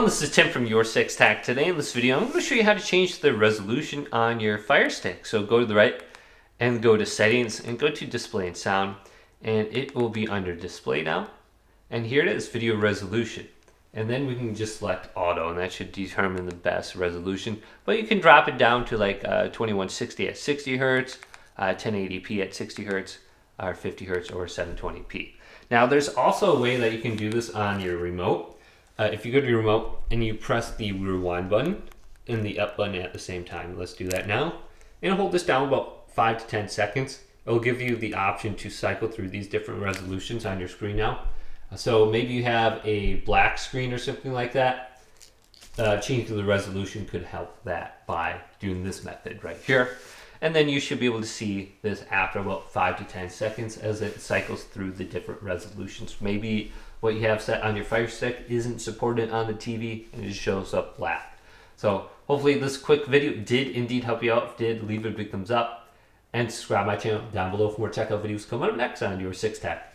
everyone, this is Tim from Your Six Tac. Today in this video, I'm going to show you how to change the resolution on your Firestick. So go to the right and go to settings and go to display and sound, and it will be under display now. And here it is, video resolution. And then we can just select auto, and that should determine the best resolution. But you can drop it down to like 2160 at 60 hertz, 1080p at 60 hertz, or 50 hertz, or 720p. Now there's also a way that you can do this on your remote. If you go to your remote and you press the rewind button and the up button at the same time, let's do that now. And hold this down about 5 to 10 seconds. It'll give you the option to cycle through these different resolutions on your screen now. So maybe you have a black screen or something like that. Changing the resolution could help that by doing this method right here. And then you should be able to see this after about 5 to 10 seconds as it cycles through the different resolutions. Maybe what you have set on your Fire Stick isn't supported on the TV and it just shows up black. So hopefully this quick video did indeed help you out. If it did, leave it a big thumbs up and subscribe to my channel down below for more checkout videos coming up next on Your Six Tac.